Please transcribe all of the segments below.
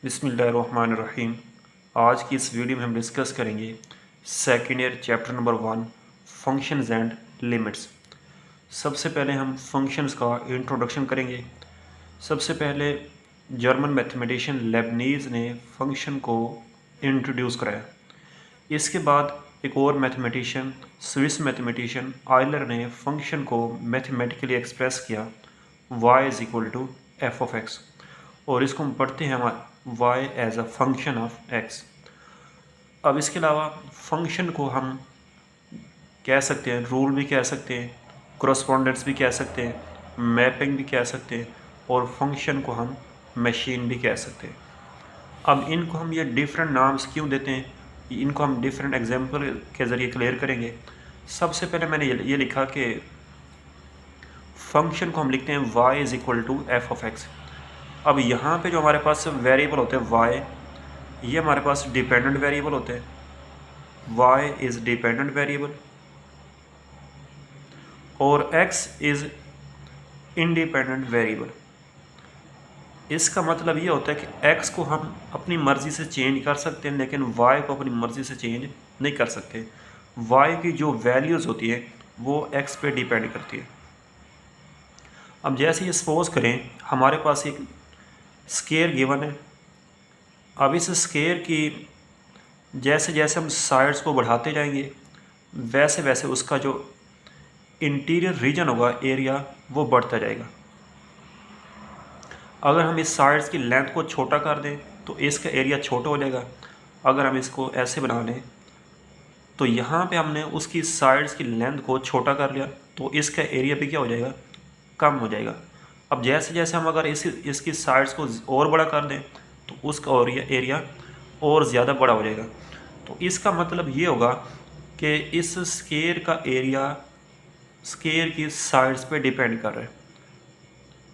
बिस्मिल्लाहिर्रहमानिर्रहीम। आज की इस वीडियो में हम डिस्कस करेंगे second year chapter number 1 functions and limits. सबसे पहले हम फंक्शंस का इंट्रोडक्शन करेंगे। सबसे पहले जर्मन मैथमेटिशियन लेबनीज़ ने फंक्शन को इंट्रोड्यूस कराया। इसके बाद एक और मैथमेटिशियन स्विस मैथमेटिशियन आयलर ने फंक्शन को मैथमेटिकली एक्सप्रेस किया y is equal to f of x, और इसको हम पढ़ते हैं y as a function of x। अब इसके अलावा फंक्शन को हम कह सकते हैं रूल भी कह सकते हैं, कोरस्पॉन्डेंस भी कह सकते हैं, मैपिंग भी कह सकते हैं, और फंक्शन को हम मशीन भी कह सकते हैं। अब इनको हम ये डिफरेंट नाम्स क्यों देते हैं, इनको हम डिफरेंट एग्जांपल के ज़रिए क्लियर करेंगे। सबसे पहले मैंने ये लिखा कि फंक्शन को हम लिखते हैं y is equal to f of x. अब यहाँ पे जो हमारे पास वेरिएबल होते हैं y, ये हमारे पास डिपेंडेंट वेरिएबल होते हैं। y इज़ डिपेंडेंट वेरिएबल और x इज़ इंडिपेंडेंट वेरिएबल। इसका मतलब ये होता है कि x को हम अपनी मर्ज़ी से चेंज कर सकते हैं, लेकिन y को अपनी मर्ज़ी से चेंज नहीं कर सकते। y की जो वैल्यूज़ होती है वो x पे डिपेंड करती है। अब जैसे ये सपोज करें हमारे पास एक स्केयर गिवन है। अब इस स्केयर की जैसे जैसे हम साइड्स को बढ़ाते जाएंगे वैसे वैसे उसका जो इंटीरियर रीजन होगा, एरिया, वो बढ़ता जाएगा। अगर हम इस साइड्स की लेंथ को छोटा कर दें तो इसका एरिया छोटा हो जाएगा। अगर हम इसको ऐसे बना लें तो यहाँ पे हमने उसकी साइड्स की लेंथ को छोटा कर लिया तो इसका एरिया भी क्या हो जाएगा, कम हो जाएगा। अब जैसे जैसे हम अगर इसकी साइड्स को और बड़ा कर दें तो उसका और एरिया और ज़्यादा बड़ा हो जाएगा। तो इसका मतलब ये होगा कि इस स्केयर का एरिया स्केयर की साइड्स पे डिपेंड कर रहा है।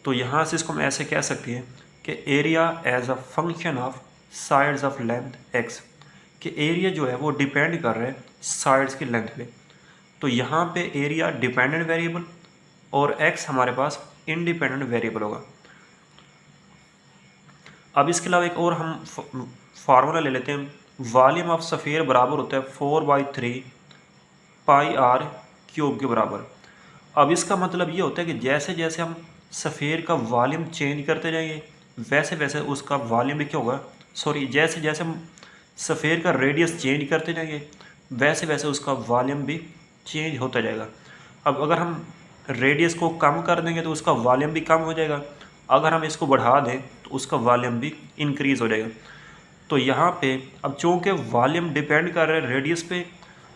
तो यहाँ से इसको हम ऐसे कह सकते हैं कि area as a function of sides of length x, कि एरिया जो है वो डिपेंड कर रहा है साइड्स की लेंथ पे। तो यहाँ पे एरिया डिपेंडेंट वेरिएबल और एक्स हमारे पास इंडिपेंडेंट वेरिएबल होगा। अब इसके अलावा एक और हम फार्मूला ले लेते हैं। वॉल्यूम ऑफ सफ़ेयर बराबर होता है 4/3 पाई आर क्यूब के बराबर। अब इसका मतलब ये होता है कि जैसे जैसे हम सफ़ेयर का वॉल्यूम चेंज करते जाएंगे वैसे वैसे उसका वॉल्यूम भी क्या होगा, जैसे जैसे हम सफ़ेयर का रेडियस चेंज करते जाएंगे वैसे वैसे उसका वॉल्यूम भी चेंज होता जाएगा। अब अगर हम रेडियस को कम कर देंगे तो उसका वॉल्यूम भी कम हो जाएगा, अगर हम इसको बढ़ा दें तो उसका वॉल्यूम भी इंक्रीज़ हो जाएगा। तो यहाँ पे अब चूँकि वॉल्यूम डिपेंड कर रहा है रेडियस पे,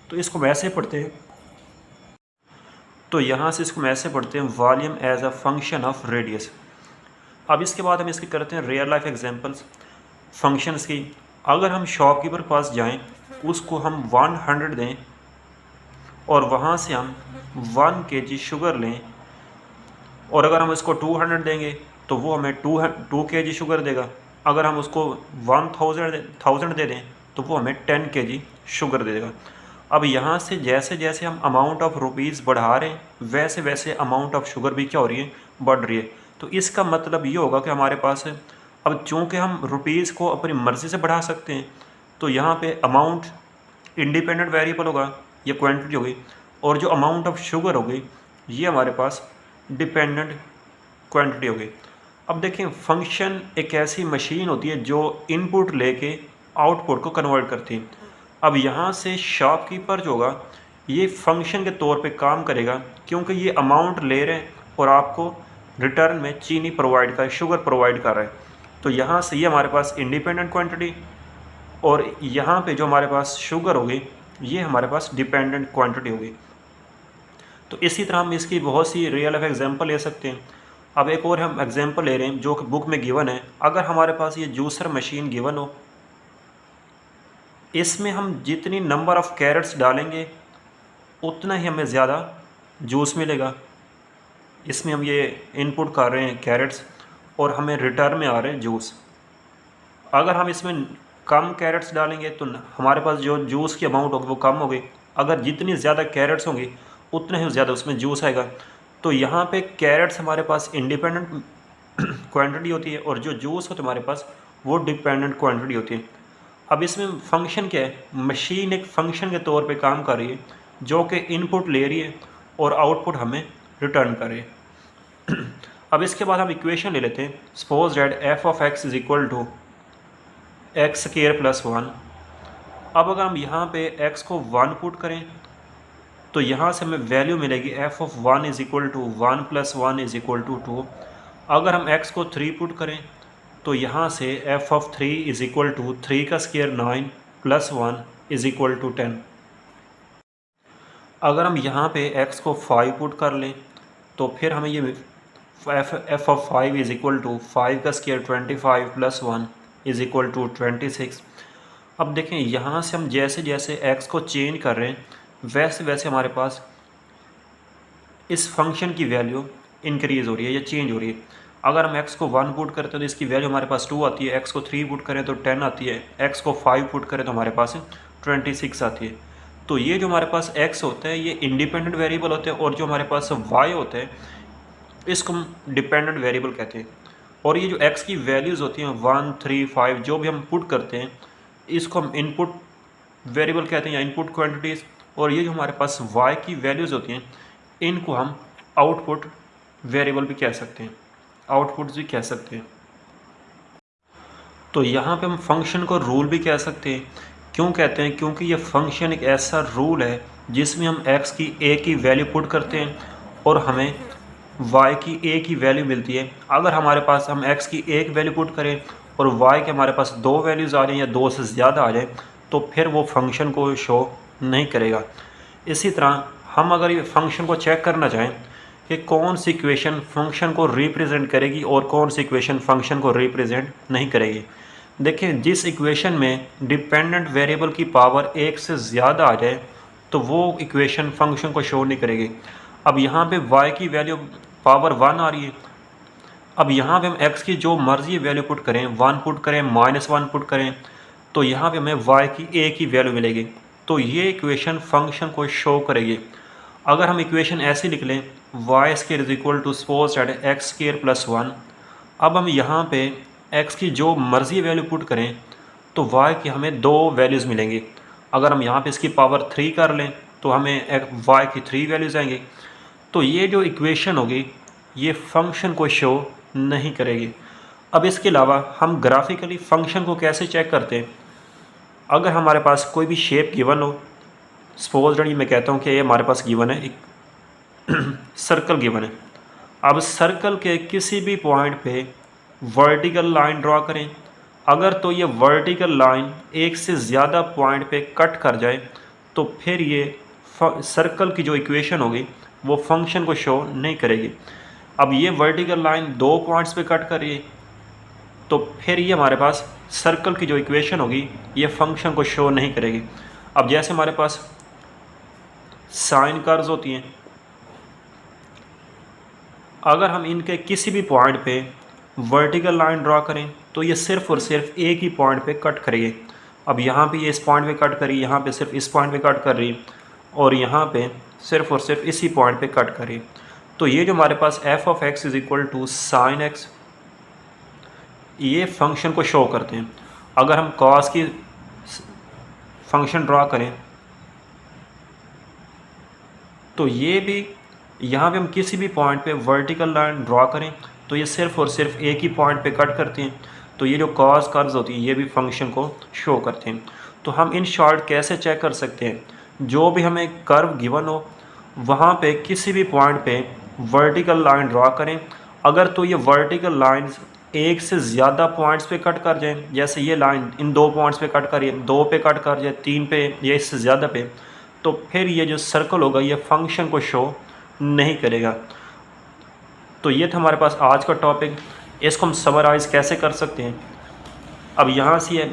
तो इसको हम ऐसे पढ़ते हैं, तो यहाँ से इसको हम ऐसे पढ़ते हैं volume as a function of radius. अब इसके बाद हम इसकी करते हैं रियल लाइफ एग्जांपल्स फंक्शंस की। अगर हम शॉपकीपर पास जाएं, उसको हम 100 दें और वहाँ से हम 1 kg शुगर लें, और अगर हम इसको 200 देंगे तो वो हमें 2 kg शुगर देगा। अगर हम उसको 1000 दे दें तो वो हमें 10 kg शुगर देगा। अब यहाँ से जैसे जैसे हम अमाउंट ऑफ रुपीज़ बढ़ा रहे हैं वैसे वैसे अमाउंट ऑफ शुगर भी क्या हो रही है, बढ़ रही है। तो इसका मतलब ये होगा कि हमारे पास अब चूँकि हम रुपीज़ को अपनी मर्ज़ी से बढ़ा सकते हैं, तो यहाँ पे अमाउंट इंडिपेंडेंट वेरिएबल होगा, ये क्वांटिटी होगी, और जो अमाउंट ऑफ शुगर होगी ये हमारे पास डिपेंडेंट क्वांटिटी होगी। अब देखें, फंक्शन एक ऐसी मशीन होती है जो इनपुट लेके आउटपुट को कन्वर्ट करती है। अब यहाँ से शॉपकीपर जो होगा ये फंक्शन के तौर पे काम करेगा, क्योंकि ये अमाउंट ले रहे हैं और आपको रिटर्न में चीनी प्रोवाइड कर, शुगर प्रोवाइड कर रहा है। तो यहाँ से ये हमारे पास इंडिपेंडेंट क्वांटिटी, और यहाँ पे जो हमारे पास शुगर होगी ये हमारे पास डिपेंडेंट क्वांटिटी होगी। तो इसी तरह हम इसकी बहुत सी रियल लाइफ एग्जांपल ले सकते हैं। अब एक और हम एग्जांपल ले रहे हैं जो कि बुक में गिवन है। अगर हमारे पास ये जूसर मशीन गिवन हो, इसमें हम जितनी नंबर ऑफ़ कैरेट्स डालेंगे उतना ही हमें ज़्यादा जूस मिलेगा। इसमें हम ये इनपुट कर रहे हैं कैरेट्स और हमें रिटर्न में आ रहे हैं जूस। अगर हम इसमें कम कैरेट्स डालेंगे तो हमारे पास जो जूस की अमाउंट होगी वो कम होगी। अगर जितनी ज़्यादा कैरेट्स होंगी उतना ही ज़्यादा उसमें जूस आएगा। तो यहाँ पे कैरेट्स हमारे पास इंडिपेंडेंट क्वांटिटी होती है और जो जूस होता है हमारे पास वो डिपेंडेंट क्वांटिटी होती है। अब इसमें फंक्शन क्या है, मशीन एक फंक्शन के तौर पे काम कर रही है जो कि इनपुट ले रही है और आउटपुट हमें रिटर्न कर रही है। अब इसके बाद हम इक्वेशन ले लेते हैं। Suppose that f of x is equal to x square plus 1। अब अगर हम यहाँ पे x को 1 पुट करें तो यहाँ से हमें वैल्यू मिलेगी f of 1 is equal to 1 plus 1 is equal to 2। अगर हम x को 3 पुट करें तो यहाँ से f of 3 is equal to 3 का square 9 plus 1 is equal to 10। अगर हम यहाँ पे x को 5 पुट कर लें तो फिर हमें ये f of 5 is equal to 5 का square 25 plus 1 is equal to 26। अब देखें यहाँ से हम जैसे जैसे x को चेंज कर रहे हैं वैसे वैसे हमारे पास इस फंक्शन की वैल्यू इंक्रीज़ हो रही है या चेंज हो रही है। अगर हम x को 1 पुट करते हैं तो इसकी वैल्यू हमारे पास 2 आती है, x को 3 पुट करें तो 10 आती है, x को 5 पुट करें तो हमारे पास 26 आती है। तो ये जो हमारे पास x होता है ये इंडिपेंडेंट वेरिएबल होते हैं और जो हमारे पास y होता है इसको हम डिपेंडेंट वेरिएबल कहते हैं। और ये जो x की वैल्यूज़ होती हैं 1, 3, 5 जो भी हम पुट करते हैं इसको हम इनपुट वेरिएबल कहते हैं या इनपुट क्वांटिटीज़। और ये जो हमारे पास y की वैल्यूज़ होती हैं इनको हम आउटपुट वेरिएबल भी कह सकते हैं, आउटपुट्स भी कह सकते हैं। तो यहाँ पे हम फंक्शन को रूल भी कह सकते हैं। क्यों कहते हैं? क्योंकि ये फंक्शन एक ऐसा रूल है जिसमें हम x की a की वैल्यू पुट करते हैं और हमें y की a की वैल्यू मिलती है। अगर हमारे पास हम x की एक वैल्यू पुट करें और y के हमारे पास 2 वैल्यूज़ आ जाएँ या 2 से ज़्यादा आ जाए तो फिर वो फंक्शन को शो नहीं करेगा। इसी तरह हम अगर ये फंक्शन को चेक करना चाहें कि कौन सी इक्वेशन फंक्शन को रिप्रेजेंट करेगी और कौन सी इक्वेशन फंक्शन को रिप्रेजेंट नहीं करेगी। देखिए जिस इक्वेशन में डिपेंडेंट वेरिएबल की पावर 1 से ज़्यादा आ जाए तो वो इक्वेशन फंक्शन को शो नहीं करेगी। अब यहाँ पे y की वैल्यू पावर 1 आ रही है। अब यहाँ पे हम x की जो मर्ज़ी वैल्यू पुट करें, 1 पुट करें, -1 पुट करें तो यहाँ पे हमें y की a की वैल्यू मिलेगी। तो ये इक्वेशन फंक्शन को शो करेगी। अगर हम इक्वेशन ऐसी लिख लें y square is equal to suppose that x square plus 1। अब हम यहाँ पे x की जो मर्ज़ी वैल्यू पुट करें तो y की हमें 2 वैल्यूज़ मिलेंगी। अगर हम यहाँ पे इसकी पावर 3 कर लें तो हमें y की 3 वैल्यूज़ आएंगी। तो ये जो इक्वेशन होगी ये फंक्शन को शो नहीं करेगी। अब इसके अलावा हम ग्राफिकली फ़ंक्शन को कैसे चेक करते हैं? अगर हमारे पास कोई भी शेप गिवन हो, सपोज दैट मैं कहता हूँ कि ये हमारे पास गिवन है, एक सर्कल गिवन है। अब सर्कल के किसी भी पॉइंट पे वर्टिकल लाइन ड्रॉ करें। अगर तो ये वर्टिकल लाइन एक से ज़्यादा पॉइंट पे कट कर जाए तो फिर ये सर्कल की जो इक्वेशन होगी वो फंक्शन को शो नहीं करेगी। अब ये वर्टिकल लाइन 2 पॉइंट्स पे कट कर रही है तो फिर ये हमारे पास सर्कल की जो इक्वेशन होगी ये फंक्शन को शो नहीं करेगी। अब जैसे हमारे पास साइन कर्व्स होती हैं, अगर हम इनके किसी भी पॉइंट पे वर्टिकल लाइन ड्रॉ करें तो ये सिर्फ़ और सिर्फ एक ही पॉइंट पे कट करेगी। अब यहाँ पे ये इस पॉइंट पे कट करी, यहाँ पे सिर्फ इस पॉइंट पे कट कर रही और यहाँ पे सिर्फ और सिर्फ इसी पॉइंट पे कट करी। तो ये जो हमारे पास F of X is equal to sine X ये फंक्शन को शो करते हैं। अगर हम कॉस की फंक्शन ड्रॉ करें तो ये भी यहाँ पे हम किसी भी पॉइंट पे वर्टिकल लाइन ड्रॉ करें तो ये सिर्फ़ और सिर्फ एक ही पॉइंट पे कट करते हैं। तो ये जो कॉस कर्व्स होती हैं ये भी फंक्शन को शो करते हैं। तो हम इन शॉर्ट कैसे चेक कर सकते हैं? जो भी हमें कर्व गिवन हो वहाँ पे किसी भी पॉइंट पे वर्टिकल लाइन ड्रॉ करें। अगर तो ये वर्टिकल लाइंस एक से ज़्यादा पॉइंट्स पे कट कर जाएं, जैसे ये लाइन इन 2 पॉइंट्स पे कट करिए, 2 पे कट कर जाए, 3 पे या इससे ज़्यादा पे, तो फिर ये जो सर्कल होगा ये फंक्शन को शो नहीं करेगा। तो ये था हमारे पास आज का टॉपिक। इसको हम समराइज़ कैसे कर सकते हैं? अब यहाँ से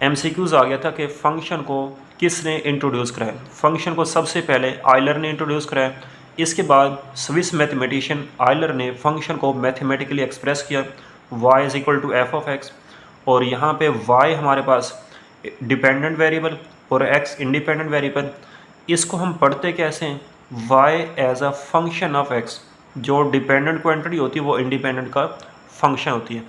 MCQs आ गया था कि फ़ंक्शन को किसने इंट्रोड्यूस कराया। फ़ंक्शन को सबसे पहले आयलर ने इंट्रोड्यूस कराया। इसके बाद स्विस मैथमेटिशियन आयलर ने फ़ंक्शन को मैथमेटिकली एक्सप्रेस किया y is equal to f of x. और यहाँ पे y हमारे पास डिपेंडेंट वेरिएबल और x इंडिपेंडेंट वेरिएबल। इसको हम पढ़ते कैसे हैं? y as a function of x। जो डिपेंडेंट क्वांटिटी होती है वो इंडिपेंडेंट का फंक्शन होती है।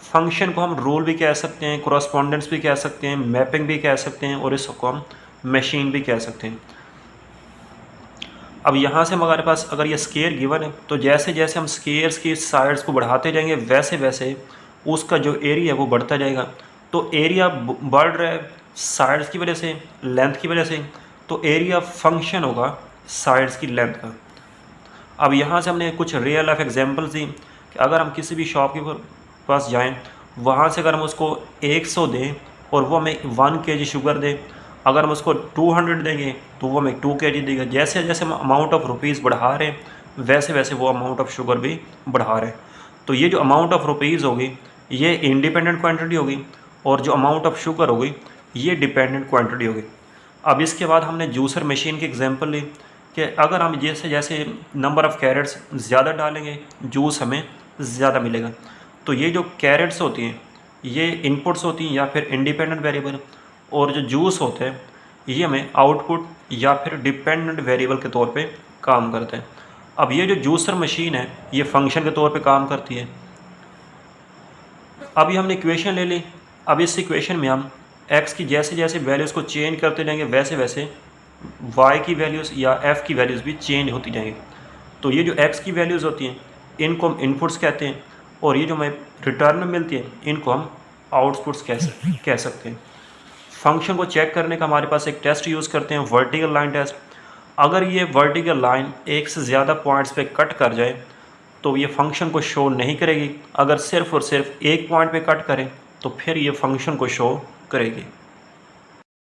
फंक्शन को हम रूल भी कह सकते हैं, कोरस्पॉन्डेंस भी कह सकते हैं, मैपिंग भी कह सकते हैं और इसको हम मशीन भी कह सकते हैं। अब यहाँ से हमारे पास अगर ये स्केयर गिवन है तो जैसे जैसे हम स्केयर्स की साइड्स को बढ़ाते जाएंगे वैसे वैसे उसका जो एरिया है वो बढ़ता जाएगा। तो एरिया बढ़ रहा है साइड्स की वजह से, लेंथ की वजह से, तो एरिया फंक्शन होगा साइड्स की लेंथ का। अब यहाँ से हमने कुछ रियल लाइफ एग्जांपल्स दी कि अगर हम किसी भी शॉप के पास जाएं, वहाँ से अगर हम उसको 100 दें और वो हमें 1 kg शुगर दे, अगर हम उसको 200 देंगे तो वो हमें 2 kg देगा। जैसे जैसे हम अमाउंट ऑफ रुपीज़ बढ़ा रहे हैं वैसे वैसे वो अमाउंट ऑफ शुगर भी बढ़ा रहे हैं। तो ये जो अमाउंट ऑफ रुपीज़ होगी ये इंडिपेंडेंट क्वांटिटी होगी और जो अमाउंट ऑफ शुगर होगी ये डिपेंडेंट क्वांटिटी होगी। अब इसके बाद हमने जूसर मशीन की एग्जांपल ली कि अगर हम जैसे जैसे नंबर ऑफ़ कैरेट्स ज़्यादा डालेंगे जूस हमें ज़्यादा मिलेगा। तो ये जो कैरेट्स होती हैं ये इनपुट्स होती हैं या फिर इंडिपेंडेंट वेरिएबल, और जो जूस होते हैं ये हमें आउटपुट या फिर डिपेंडेंट वेरिएबल के तौर पे काम करते हैं। अब ये जो जूसर मशीन है ये फंक्शन के तौर पे काम करती है। अभी हमने इक्वेशन ले ली, अब इस इक्वेशन में हम x की जैसे जैसे वैल्यूज़ को चेंज करते जाएंगे वैसे वैसे y की वैल्यूज़ या f की वैल्यूज़ भी चेंज होती जाएंगी। तो ये जो x की वैल्यूज़ होती हैं इनको हम इनपुट्स कहते हैं और ये जो हमें रिटर्न में मिलती है इनको हम आउटपुट्स कह सकते हैं। फंक्शन को चेक करने का हमारे पास एक टेस्ट यूज़ करते हैं, वर्टिकल लाइन टेस्ट। अगर ये वर्टिकल लाइन एक से ज़्यादा पॉइंट्स पे कट कर जाए तो ये फंक्शन को शो नहीं करेगी। अगर सिर्फ़ और सिर्फ एक पॉइंट पे कट करे तो फिर ये फंक्शन को शो करेगी।